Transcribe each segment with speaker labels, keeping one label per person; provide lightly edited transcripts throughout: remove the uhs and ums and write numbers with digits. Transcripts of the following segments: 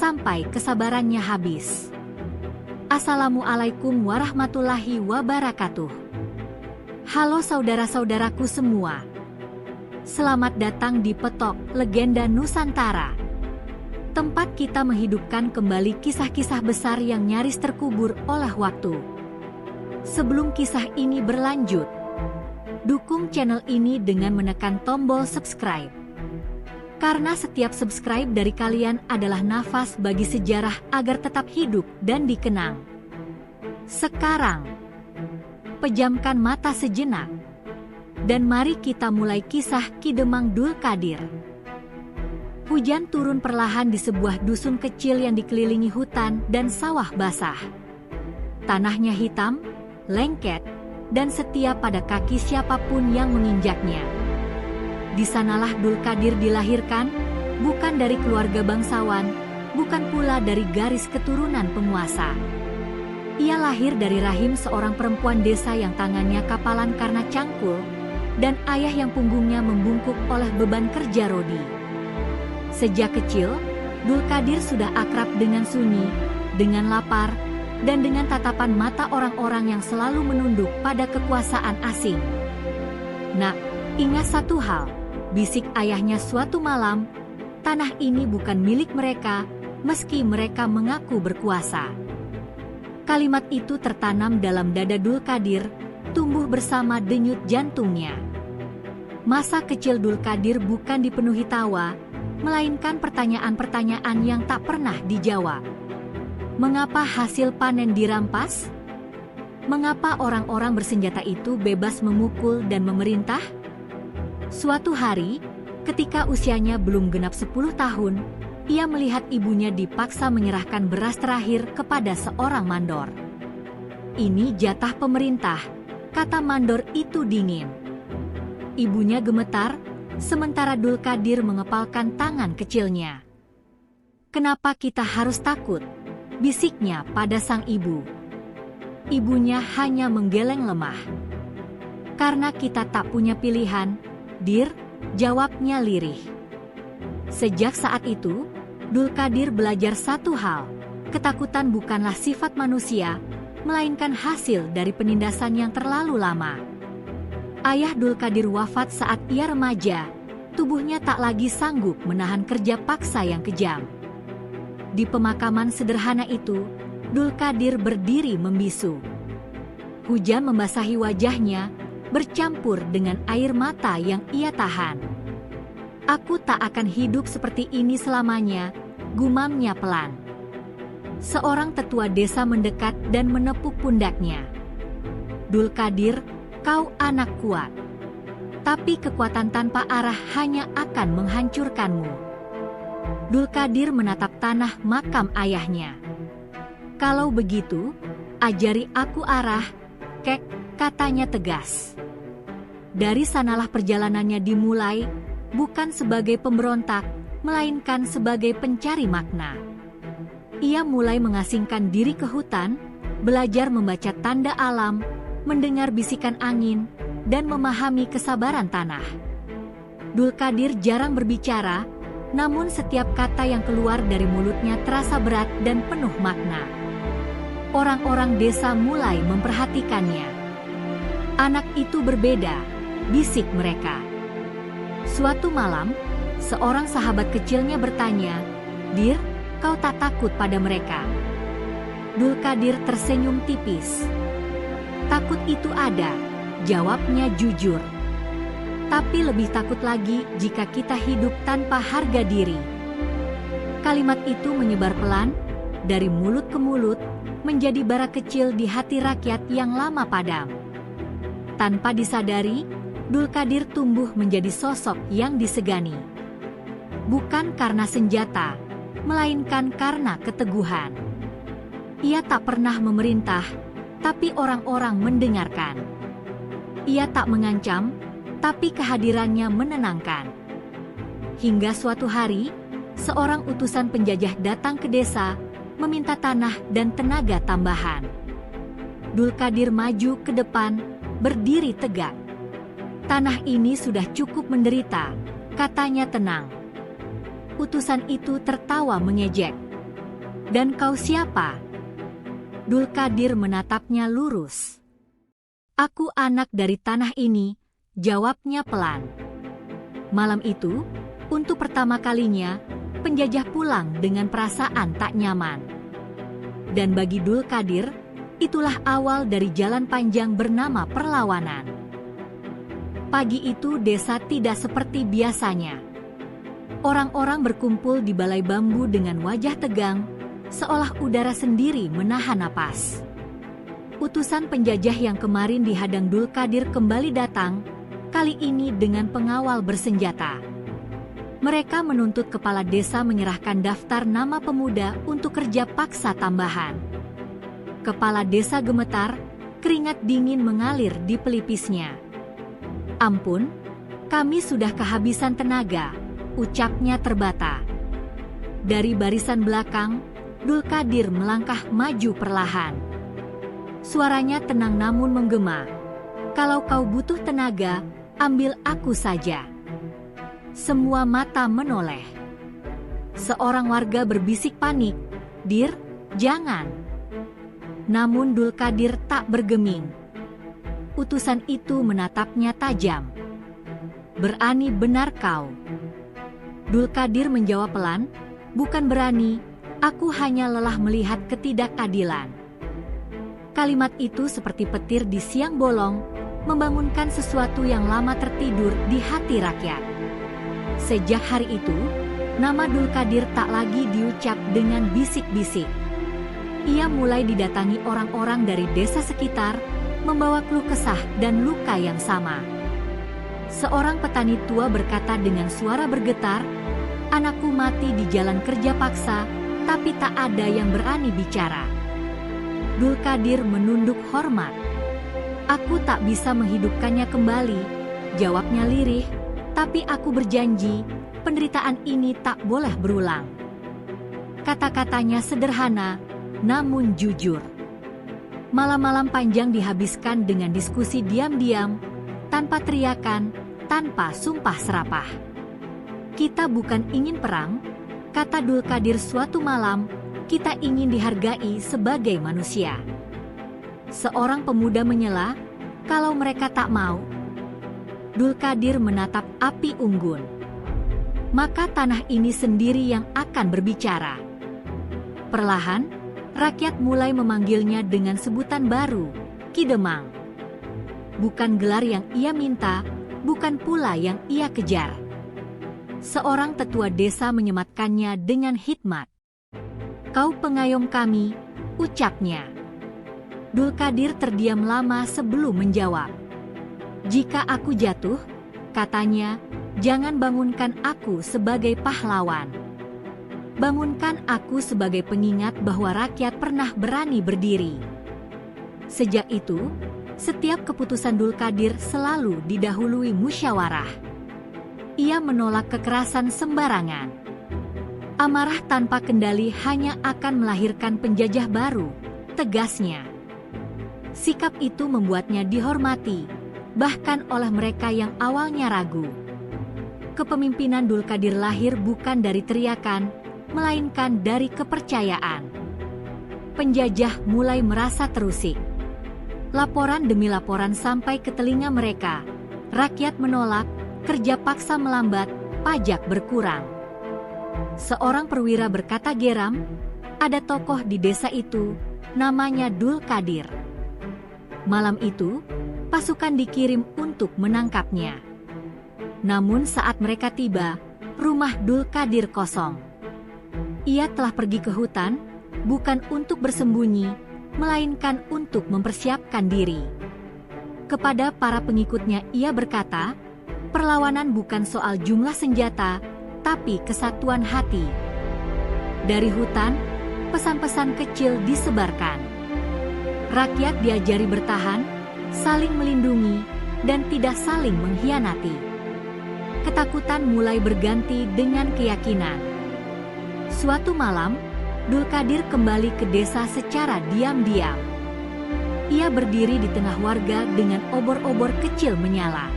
Speaker 1: sampai kesabarannya habis. Assalamualaikum warahmatullahi wabarakatuh. Halo saudara-saudaraku semua. Selamat datang di Petok Legenda Nusantara. Tempat kita menghidupkan kembali kisah-kisah besar yang nyaris terkubur oleh waktu. Sebelum kisah ini berlanjut, dukung channel ini dengan menekan tombol subscribe. Karena setiap subscribe dari kalian adalah nafas bagi sejarah agar tetap hidup dan dikenang. Sekarang, pejamkan mata sejenak, dan mari kita mulai kisah Ki Demang Dul Qadir. Hujan turun perlahan di sebuah dusun kecil yang dikelilingi hutan dan sawah basah. Tanahnya hitam, lengket, dan setia pada kaki siapapun yang menginjaknya. Di sanalah Dul Qadir dilahirkan, bukan dari keluarga bangsawan, bukan pula dari garis keturunan penguasa. Ia lahir dari rahim seorang perempuan desa yang tangannya kapalan karena cangkul, dan ayah yang punggungnya membungkuk oleh beban kerja rodi. Sejak kecil, Dul Qadir sudah akrab dengan sunyi, dengan lapar, dan dengan tatapan mata orang-orang yang selalu menunduk pada kekuasaan asing. "Nak, ingat satu hal," bisik ayahnya suatu malam, "tanah ini bukan milik mereka, meski mereka mengaku berkuasa." Kalimat itu tertanam dalam dada Dul Qadir, tumbuh bersama denyut jantungnya. Masa kecil Dul Qadir bukan dipenuhi tawa, melainkan pertanyaan-pertanyaan yang tak pernah dijawab. Mengapa hasil panen dirampas? Mengapa orang-orang bersenjata itu bebas memukul dan memerintah? Suatu hari, ketika usianya belum genap 10 tahun, ia melihat ibunya dipaksa menyerahkan beras terakhir kepada seorang mandor. "Ini jatah pemerintah," kata mandor itu dingin. Ibunya gemetar, sementara Dul Qadir mengepalkan tangan kecilnya. "Kenapa kita harus takut?" bisiknya pada sang ibu. Ibunya hanya menggeleng lemah. "Karena kita tak punya pilihan, Dir," jawabnya lirih. Sejak saat itu, Dul Qadir belajar satu hal, ketakutan bukanlah sifat manusia, melainkan hasil dari penindasan yang terlalu lama. Ayah Dul Qadir wafat saat ia remaja, tubuhnya tak lagi sanggup menahan kerja paksa yang kejam. Di pemakaman sederhana itu, Dul Qadir berdiri membisu. Hujan membasahi wajahnya, bercampur dengan air mata yang ia tahan. "Aku tak akan hidup seperti ini selamanya," gumamnya pelan. Seorang tetua desa mendekat dan menepuk pundaknya. "Dul Qadir, kau anak kuat. Tapi kekuatan tanpa arah hanya akan menghancurkanmu." Dul Qadir menatap tanah makam ayahnya. "Kalau begitu, ajari aku arah, Kek," katanya tegas. Dari sanalah perjalanannya dimulai, bukan sebagai pemberontak, melainkan sebagai pencari makna. Ia mulai mengasingkan diri ke hutan, belajar membaca tanda alam, mendengar bisikan angin, dan memahami kesabaran tanah. Dul Qadir jarang berbicara, namun setiap kata yang keluar dari mulutnya terasa berat dan penuh makna. Orang-orang desa mulai memperhatikannya. "Anak itu berbeda," bisik mereka. Suatu malam, seorang sahabat kecilnya bertanya, "Dir, kau tak takut pada mereka?" Dul Qadir tersenyum tipis. "Takut itu ada," jawabnya jujur. "Tapi lebih takut lagi jika kita hidup tanpa harga diri." Kalimat itu menyebar pelan, dari mulut ke mulut, menjadi bara kecil di hati rakyat yang lama padam. Tanpa disadari, Dul Qadir tumbuh menjadi sosok yang disegani. Bukan karena senjata, melainkan karena keteguhan. Ia tak pernah memerintah, tapi orang-orang mendengarkan. Ia tak mengancam, tapi kehadirannya menenangkan. Hingga suatu hari, seorang utusan penjajah datang ke desa, meminta tanah dan tenaga tambahan. Dul Qadir maju ke depan, berdiri tegak. "Tanah ini sudah cukup menderita," katanya tenang. Utusan itu tertawa mengejek. Dan kau siapa? Dulkadir menatapnya lurus. Aku anak dari tanah ini, jawabnya pelan. Malam itu, untuk pertama kalinya, penjajah pulang dengan perasaan tak nyaman. Dan bagi Dulkadir, itulah awal dari jalan panjang bernama perlawanan. Pagi itu desa tidak seperti biasanya. Orang-orang berkumpul di balai bambu dengan wajah tegang, seolah udara sendiri menahan napas. Utusan penjajah yang kemarin dihadang Dulkadir kembali datang, kali ini dengan pengawal bersenjata. Mereka menuntut kepala desa menyerahkan daftar nama pemuda untuk kerja paksa tambahan. Kepala desa gemetar, keringat dingin mengalir di pelipisnya. Ampun, kami sudah kehabisan tenaga, ucapnya terbata. Dari barisan belakang, Dulkadir melangkah maju perlahan. Suaranya tenang namun menggema. Kalau kau butuh tenaga, ambil aku saja. Semua mata menoleh. Seorang warga berbisik panik, "Dir, jangan." Namun Dulkadir tak bergeming. Utusan itu menatapnya tajam. "Berani benar kau?" Dulkadir menjawab pelan, "Bukan berani, aku hanya lelah melihat ketidakadilan." Kalimat itu seperti petir di siang bolong, membangunkan sesuatu yang lama tertidur di hati rakyat. Sejak hari itu, nama Dulkadir tak lagi diucap dengan bisik-bisik. Ia mulai didatangi orang-orang dari desa sekitar, membawa keluh kesah dan luka yang sama. Seorang petani tua berkata dengan suara bergetar, "Anakku mati di jalan kerja paksa, tapi tak ada yang berani bicara." Dulkadir menunduk hormat. "Aku tak bisa menghidupkannya kembali," jawabnya lirih, "tapi aku berjanji, penderitaan ini tak boleh berulang." Kata-katanya sederhana, namun jujur. Malam-malam panjang dihabiskan dengan diskusi diam-diam, tanpa teriakan, tanpa sumpah serapah. "Kita bukan ingin perang," kata Dulkadir suatu malam, "kita ingin dihargai sebagai manusia." Seorang pemuda menyela, "Kalau mereka tak mau?" Dulkadir menatap api unggun. "Maka tanah ini sendiri yang akan berbicara." Perlahan, rakyat mulai memanggilnya dengan sebutan baru, Ki Demang. Bukan gelar yang ia minta, bukan pula yang ia kejar. Seorang tetua desa menyematkannya dengan hikmat. "Kau pengayom kami," ucapnya. Dulkadir terdiam lama sebelum menjawab. "Jika aku jatuh," katanya, "jangan bangunkan aku sebagai pahlawan. Bangunkan aku sebagai pengingat bahwa rakyat pernah berani berdiri." Sejak itu, setiap keputusan Dulkadir selalu didahului musyawarah. Ia menolak kekerasan sembarangan. Amarah tanpa kendali hanya akan melahirkan penjajah baru, tegasnya. Sikap itu membuatnya dihormati, bahkan oleh mereka yang awalnya ragu. Kepemimpinan Dulkadir lahir bukan dari teriakan, melainkan dari kepercayaan. Penjajah mulai merasa terusik. Laporan demi laporan sampai ke telinga mereka. Rakyat menolak, kerja paksa melambat, pajak berkurang. Seorang perwira berkata geram, "Ada tokoh di desa itu, namanya Dulkadir." Malam itu, pasukan dikirim untuk menangkapnya. Namun saat mereka tiba, rumah Dulkadir kosong. Ia telah pergi ke hutan, bukan untuk bersembunyi, melainkan untuk mempersiapkan diri. Kepada para pengikutnya ia berkata, perlawanan bukan soal jumlah senjata, tapi kesatuan hati. Dari hutan, pesan-pesan kecil disebarkan. Rakyat diajari bertahan, saling melindungi, dan tidak saling mengkhianati. Ketakutan mulai berganti dengan keyakinan. Suatu malam, Dulkadir kembali ke desa secara diam-diam. Ia berdiri di tengah warga dengan obor-obor kecil menyala.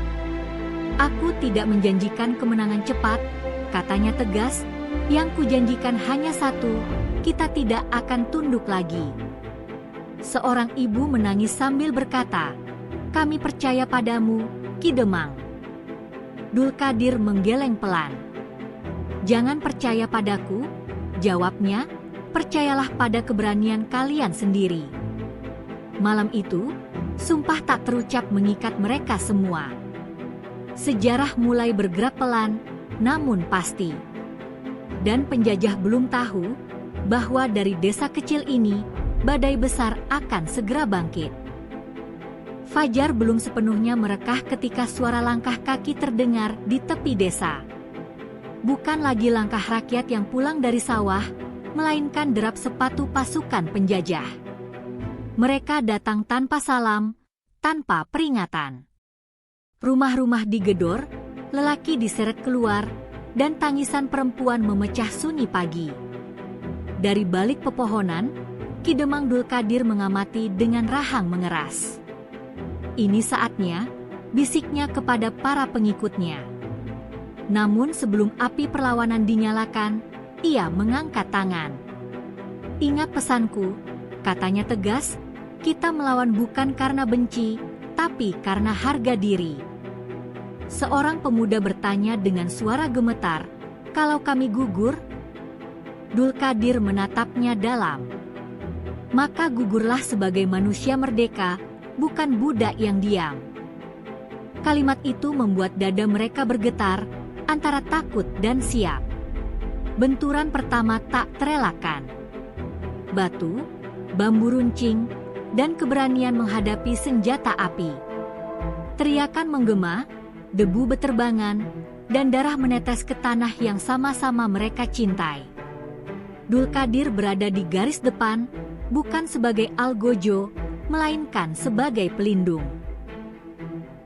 Speaker 1: "Aku tidak menjanjikan kemenangan cepat," katanya tegas, "yang kujanjikan hanya satu, kita tidak akan tunduk lagi." Seorang ibu menangis sambil berkata, "Kami percaya padamu, Ki Demang." Dulkadir menggeleng pelan. "Jangan percaya padaku," jawabnya, "percayalah pada keberanian kalian sendiri." Malam itu, sumpah tak terucap mengikat mereka semua. Sejarah mulai bergerak pelan, namun pasti. Dan penjajah belum tahu bahwa dari desa kecil ini, badai besar akan segera bangkit. Fajar belum sepenuhnya merekah ketika suara langkah kaki terdengar di tepi desa. Bukan lagi langkah rakyat yang pulang dari sawah, melainkan derap sepatu pasukan penjajah. Mereka datang tanpa salam, tanpa peringatan. Rumah-rumah digedor, lelaki diseret keluar, dan tangisan perempuan memecah sunyi pagi. Dari balik pepohonan, Ki Demang Dulkadir mengamati dengan rahang mengeras. "Ini saatnya," bisiknya kepada para pengikutnya. Namun sebelum api perlawanan dinyalakan, ia mengangkat tangan. "Ingat pesanku," katanya tegas, "kita melawan bukan karena benci, tapi karena harga diri." Seorang pemuda bertanya dengan suara gemetar, "Kalau kami gugur?" Dulkadir menatapnya dalam. "Maka gugurlah sebagai manusia merdeka, bukan budak yang diam." Kalimat itu membuat dada mereka bergetar, antara takut dan siap. Benturan pertama tak terelakkan. Batu, bambu runcing, dan keberanian menghadapi senjata api. Teriakan menggema, debu beterbangan, dan darah menetes ke tanah yang sama-sama mereka cintai. Dulkadir berada di garis depan, bukan sebagai algojo, melainkan sebagai pelindung.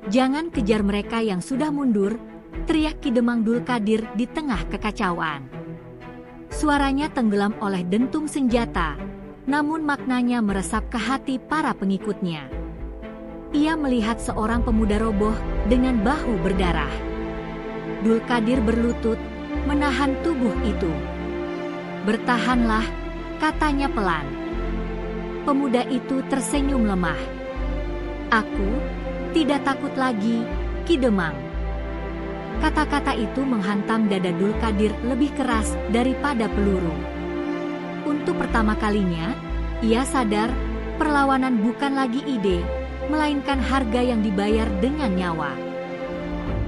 Speaker 1: "Jangan kejar mereka yang sudah mundur," teriak Ki Demang Dulkadir di tengah kekacauan. Suaranya tenggelam oleh dentum senjata, namun maknanya meresap ke hati para pengikutnya. Ia melihat seorang pemuda roboh dengan bahu berdarah. Dulkadir berlutut, menahan tubuh itu. "Bertahanlah," katanya pelan. Pemuda itu tersenyum lemah. "Aku tidak takut lagi, Ki Demang." Kata-kata itu menghantam dada Dulkadir lebih keras daripada peluru. Untuk pertama kalinya, ia sadar perlawanan bukan lagi ide, melainkan harga yang dibayar dengan nyawa.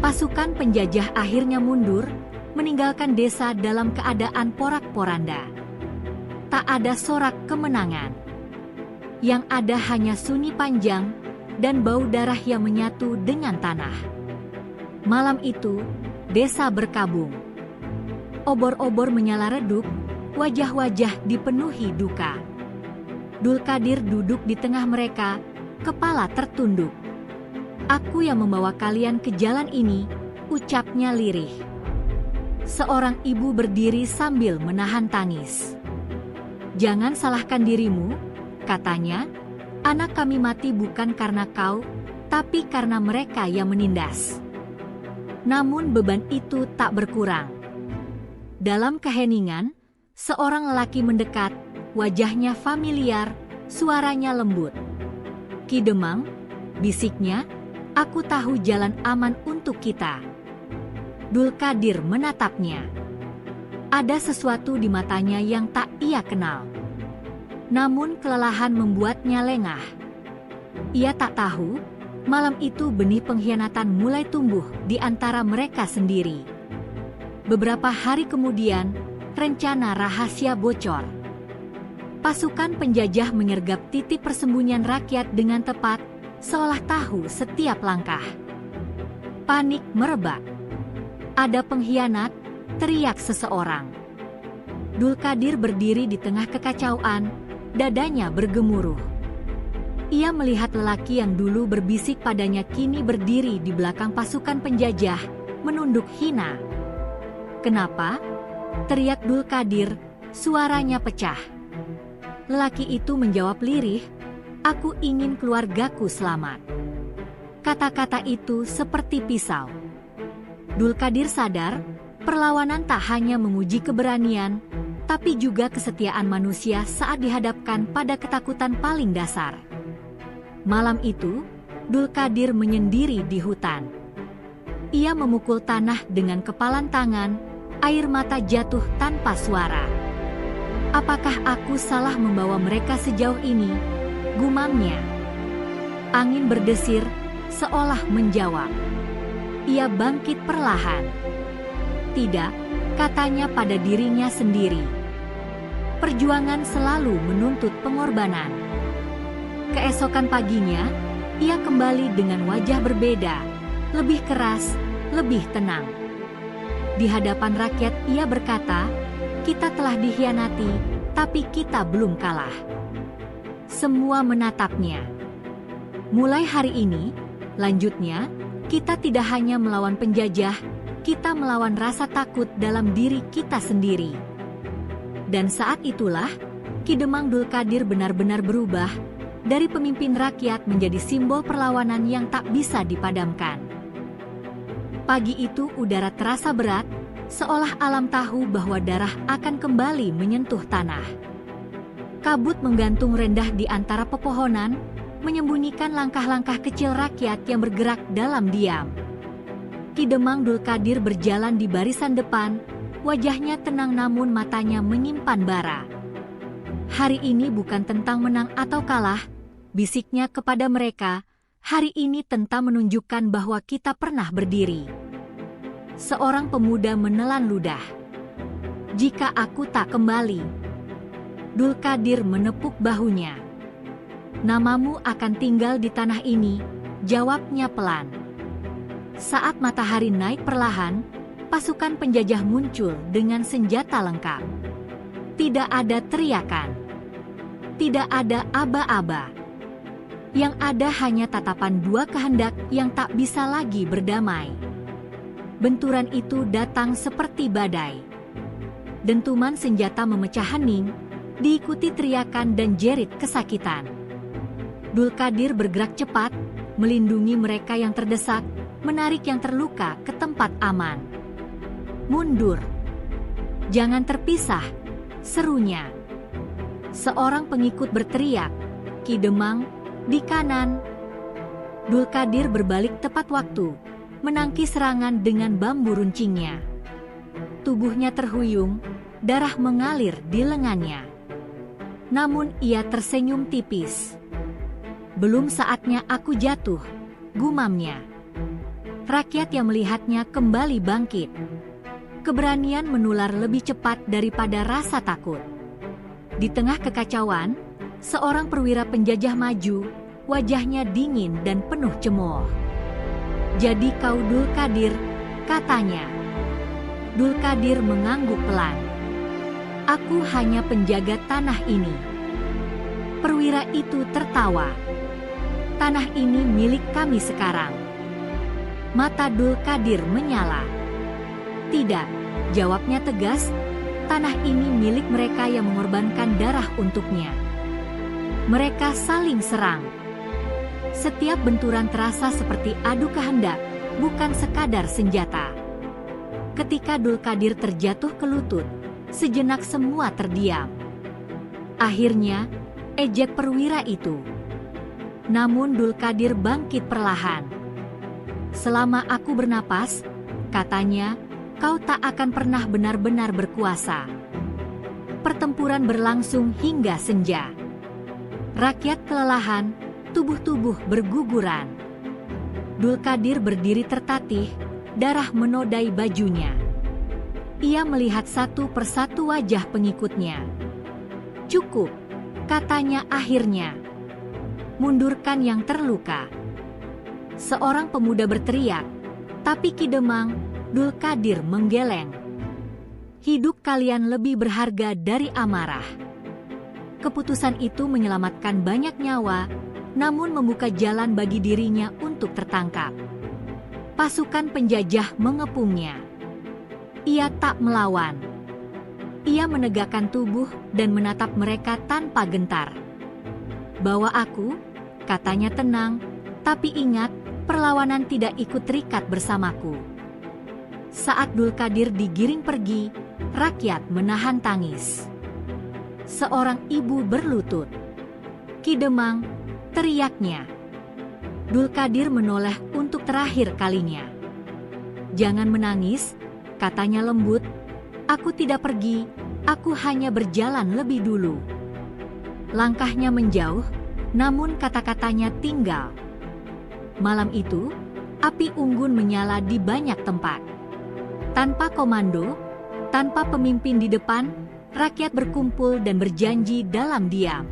Speaker 1: Pasukan penjajah akhirnya mundur, meninggalkan desa dalam keadaan porak-poranda. Tak ada sorak kemenangan. Yang ada hanya sunyi panjang dan bau darah yang menyatu dengan tanah. Malam itu, desa berkabung. Obor-obor menyala redup, wajah-wajah dipenuhi duka. Dulkadir duduk di tengah mereka, kepala tertunduk. "Aku yang membawa kalian ke jalan ini," ucapnya lirih. Seorang ibu berdiri sambil menahan tangis. "Jangan salahkan dirimu," katanya, "anak kami mati bukan karena kau, tapi karena mereka yang menindas." Namun beban itu tak berkurang. Dalam keheningan, seorang lelaki mendekat, wajahnya familiar, suaranya lembut. "Ki Demang," bisiknya, "aku tahu jalan aman untuk kita." Dulkadir menatapnya. Ada sesuatu di matanya yang tak ia kenal. Namun kelelahan membuatnya lengah. Ia tak tahu, malam itu benih pengkhianatan mulai tumbuh di antara mereka sendiri. Beberapa hari kemudian, rencana rahasia bocor. Pasukan penjajah menyergap titik persembunyian rakyat dengan tepat, seolah tahu setiap langkah. Panik merebak. "Ada pengkhianat!" teriak seseorang. Dulkadir berdiri di tengah kekacauan, dadanya bergemuruh. Ia melihat lelaki yang dulu berbisik padanya kini berdiri di belakang pasukan penjajah, menunduk hina. "Kenapa?" teriak Dulkadir, suaranya pecah. Lelaki itu menjawab lirih, "Aku ingin keluargaku selamat." Kata-kata itu seperti pisau. Dulkadir sadar, perlawanan tak hanya menguji keberanian, tapi juga kesetiaan manusia saat dihadapkan pada ketakutan paling dasar. Malam itu, Dulkadir menyendiri di hutan. Ia memukul tanah dengan kepalan tangan, air mata jatuh tanpa suara. "Apakah aku salah membawa mereka sejauh ini?" gumamnya. Angin berdesir, seolah menjawab. Ia bangkit perlahan. "Tidak," katanya pada dirinya sendiri. Perjuangan selalu menuntut pengorbanan. Keesokan paginya, ia kembali dengan wajah berbeda, lebih keras, lebih tenang. Di hadapan rakyat ia berkata, "Kita telah dikhianati, tapi kita belum kalah." Semua menatapnya. "Mulai hari ini," lanjutnya, "kita tidak hanya melawan penjajah, kita melawan rasa takut dalam diri kita sendiri." Dan saat itulah, Ki Demang Dulkadir benar-benar berubah, dari pemimpin rakyat menjadi simbol perlawanan yang tak bisa dipadamkan. Pagi itu udara terasa berat, seolah alam tahu bahwa darah akan kembali menyentuh tanah. Kabut menggantung rendah di antara pepohonan, menyembunyikan langkah-langkah kecil rakyat yang bergerak dalam diam. Ki Demang Dulkadir berjalan di barisan depan, wajahnya tenang namun matanya menyimpan bara. "Hari ini bukan tentang menang atau kalah," bisiknya kepada mereka, "hari ini tentang menunjukkan bahwa kita pernah berdiri." Seorang pemuda menelan ludah. "Jika aku tak kembali," Dulkadir menepuk bahunya. "Namamu akan tinggal di tanah ini," jawabnya pelan. Saat matahari naik perlahan, pasukan penjajah muncul dengan senjata lengkap. Tidak ada teriakan. Tidak ada aba-aba. Yang ada hanya tatapan dua kehendak yang tak bisa lagi berdamai. Benturan itu datang seperti badai. Dentuman senjata memecah hening, diikuti teriakan dan jerit kesakitan. Dulkadir bergerak cepat, melindungi mereka yang terdesak, menarik yang terluka ke tempat aman. "Mundur! Jangan terpisah!" serunya. Seorang pengikut berteriak, "Ki Demang, di kanan!" Dulkadir berbalik tepat waktu, menangkis serangan dengan bambu runcingnya. Tubuhnya terhuyung, darah mengalir di lengannya. Namun ia tersenyum tipis. "Belum saatnya aku jatuh," gumamnya. Rakyat yang melihatnya kembali bangkit. Keberanian menular lebih cepat daripada rasa takut. Di tengah kekacauan, seorang perwira penjajah maju, wajahnya dingin dan penuh cemooh. "Jadi kau Dulkadir," katanya. Dulkadir mengangguk pelan. "Aku hanya penjaga tanah ini." Perwira itu tertawa. "Tanah ini milik kami sekarang." Mata Dulkadir menyala. "Tidak," jawabnya tegas, "tanah ini milik mereka yang mengorbankan darah untuknya." Mereka saling serang. Setiap benturan terasa seperti adu kehendak, bukan sekadar senjata. Ketika Dulkadir terjatuh ke lutut, sejenak semua terdiam. Akhirnya, ejek perwira itu. Namun Dulkadir bangkit perlahan. "Selama aku bernapas," katanya, "kau tak akan pernah benar-benar berkuasa." Pertempuran berlangsung hingga senja. Rakyat kelelahan, tubuh-tubuh berguguran. Dulkadir berdiri tertatih, darah menodai bajunya. Ia melihat satu persatu wajah pengikutnya. "Cukup," katanya akhirnya. "Mundurkan yang terluka." Seorang pemuda berteriak, tapi Ki Demang Dulkadir menggeleng. "Hidup kalian lebih berharga dari amarah." Keputusan itu menyelamatkan banyak nyawa, namun membuka jalan bagi dirinya untuk tertangkap. Pasukan penjajah mengepungnya. Ia tak melawan. Ia menegakkan tubuh dan menatap mereka tanpa gentar. "Bawa aku," katanya tenang, "tapi ingat, perlawanan tidak ikut terikat bersamaku." Saat Dulkadir digiring pergi, rakyat menahan tangis. Seorang ibu berlutut. "Ki Demang!" teriaknya. Dulkadir menoleh untuk terakhir kalinya. "Jangan menangis," katanya lembut. "Aku tidak pergi, aku hanya berjalan lebih dulu." Langkahnya menjauh, namun kata-katanya tinggal. Malam itu, api unggun menyala di banyak tempat. Tanpa komando, tanpa pemimpin di depan, rakyat berkumpul dan berjanji dalam diam.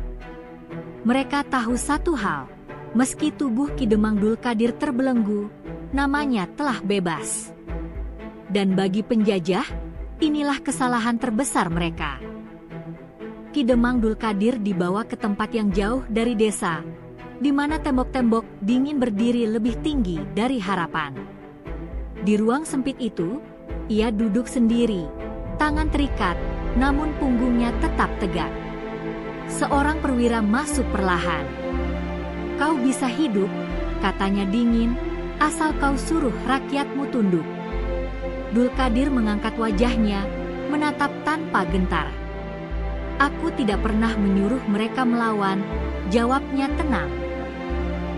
Speaker 1: Mereka tahu satu hal, meski tubuh Ki Demang Dulkadir terbelenggu, namanya telah bebas. Dan bagi penjajah, inilah kesalahan terbesar mereka. Ki Demang Dulkadir dibawa ke tempat yang jauh dari desa, di mana tembok-tembok dingin berdiri lebih tinggi dari harapan. Di ruang sempit itu, ia duduk sendiri, tangan terikat, namun punggungnya tetap tegak. Seorang perwira masuk perlahan. "Kau bisa hidup," katanya dingin, "asal kau suruh rakyatmu tunduk." Dulkadir mengangkat wajahnya, menatap tanpa gentar. "Aku tidak pernah menyuruh mereka melawan," jawabnya tenang.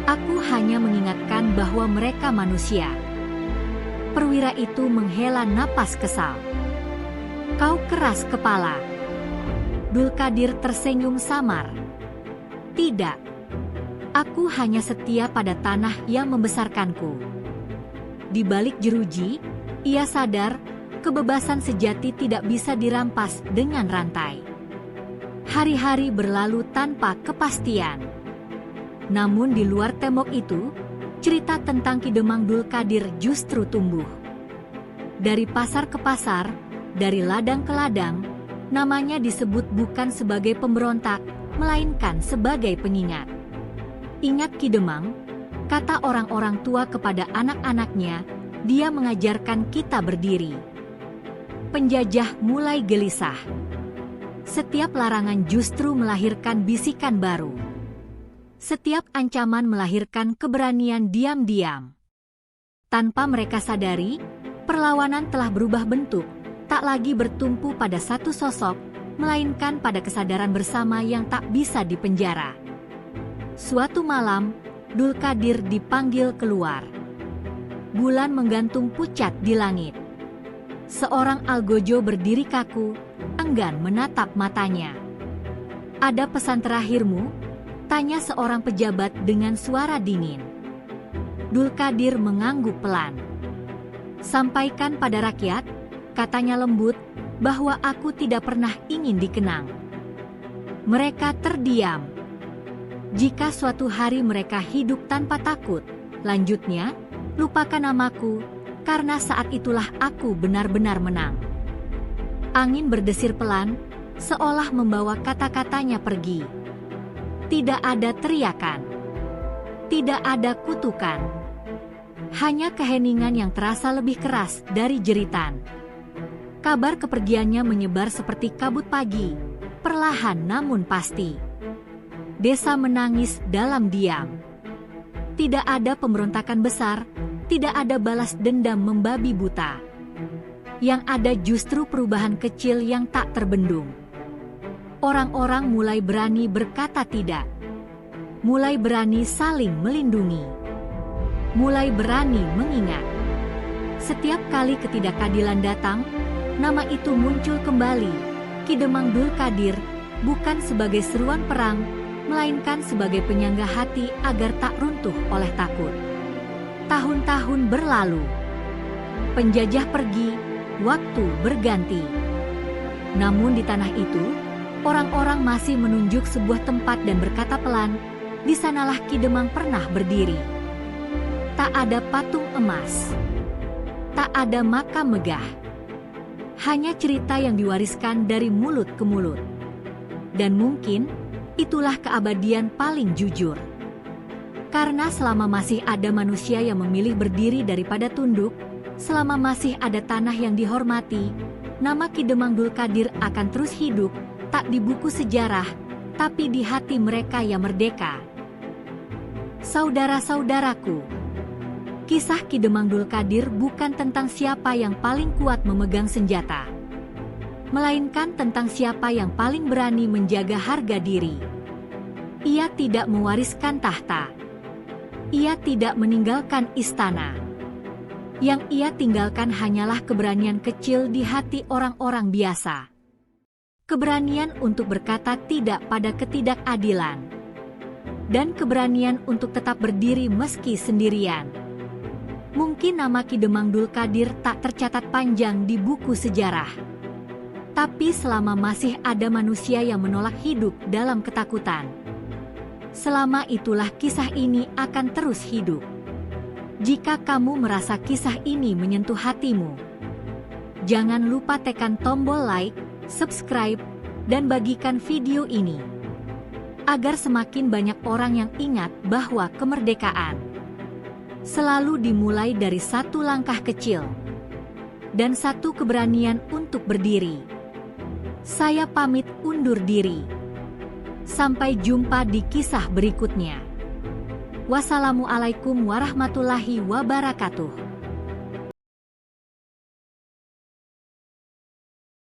Speaker 1: "Aku hanya mengingatkan bahwa mereka manusia." Perwira itu menghela napas kesal. "Kau keras kepala." Dulkadir tersenyum samar. "Tidak. Aku hanya setia pada tanah yang membesarkanku." Di balik jeruji, ia sadar kebebasan sejati tidak bisa dirampas dengan rantai. Hari-hari berlalu tanpa kepastian. Namun di luar tembok itu, cerita tentang Ki Demang Dulkadir justru tumbuh. Dari pasar ke pasar, dari ladang ke ladang, namanya disebut bukan sebagai pemberontak, melainkan sebagai pengingat. "Ingat Ki Demang," kata orang-orang tua kepada anak-anaknya, "dia mengajarkan kita berdiri." Penjajah mulai gelisah. Setiap larangan justru melahirkan bisikan baru. Setiap ancaman melahirkan keberanian diam-diam. Tanpa mereka sadari, perlawanan telah berubah bentuk, tak lagi bertumpu pada satu sosok, melainkan pada kesadaran bersama yang tak bisa dipenjara. Suatu malam, Dulkadir dipanggil keluar. Bulan menggantung pucat di langit. Seorang algojo berdiri kaku, enggan menatap matanya. "Ada pesan terakhirmu?" tanya seorang pejabat dengan suara dingin. Dulkadir mengangguk pelan. "Sampaikan pada rakyat," katanya lembut, "bahwa aku tidak pernah ingin dikenang." Mereka terdiam. "Jika suatu hari mereka hidup tanpa takut," lanjutnya, "lupakan namaku, karena saat itulah aku benar-benar menang." Angin berdesir pelan, seolah membawa kata-katanya pergi. Tidak ada teriakan. Tidak ada kutukan. Hanya keheningan yang terasa lebih keras dari jeritan. Kabar kepergiannya menyebar seperti kabut pagi, perlahan namun pasti. Desa menangis dalam diam. Tidak ada pemberontakan besar, tidak ada balas dendam membabi buta. Yang ada justru perubahan kecil yang tak terbendung. Orang-orang mulai berani berkata tidak. Mulai berani saling melindungi. Mulai berani mengingat. Setiap kali ketidakadilan datang, nama itu muncul kembali. Ki Demang Dulkadir, bukan sebagai seruan perang, melainkan sebagai penyangga hati agar tak runtuh oleh takut. Tahun-tahun berlalu. Penjajah pergi, waktu berganti. Namun di tanah itu, orang-orang masih menunjuk sebuah tempat dan berkata pelan, "Di sanalah Ki Demang pernah berdiri." Tak ada patung emas. Tak ada makam megah. Hanya cerita yang diwariskan dari mulut ke mulut. Dan mungkin, itulah keabadian paling jujur. Karena selama masih ada manusia yang memilih berdiri daripada tunduk, selama masih ada tanah yang dihormati, nama Ki Demang Dulkadir akan terus hidup, tak di buku sejarah, tapi di hati mereka yang merdeka. Saudara-saudaraku, kisah Ki Demang Dulkadir bukan tentang siapa yang paling kuat memegang senjata. melainkan tentang siapa yang paling berani menjaga harga diri. Ia tidak mewariskan tahta. Ia tidak meninggalkan istana. Yang ia tinggalkan hanyalah keberanian kecil di hati orang-orang biasa. Keberanian untuk berkata tidak pada ketidakadilan. Dan keberanian untuk tetap berdiri meski sendirian. Mungkin nama Ki Demang Dul Qadir tak tercatat panjang di buku sejarah. Tapi selama masih ada manusia yang menolak hidup dalam ketakutan, selama itulah kisah ini akan terus hidup. Jika kamu merasa kisah ini menyentuh hatimu, jangan lupa tekan tombol like, subscribe, dan bagikan video ini, agar semakin banyak orang yang ingat bahwa kemerdekaan selalu dimulai dari satu langkah kecil dan satu keberanian untuk berdiri. Saya pamit undur diri. Sampai jumpa di kisah berikutnya. Wassalamualaikum warahmatullahi wabarakatuh.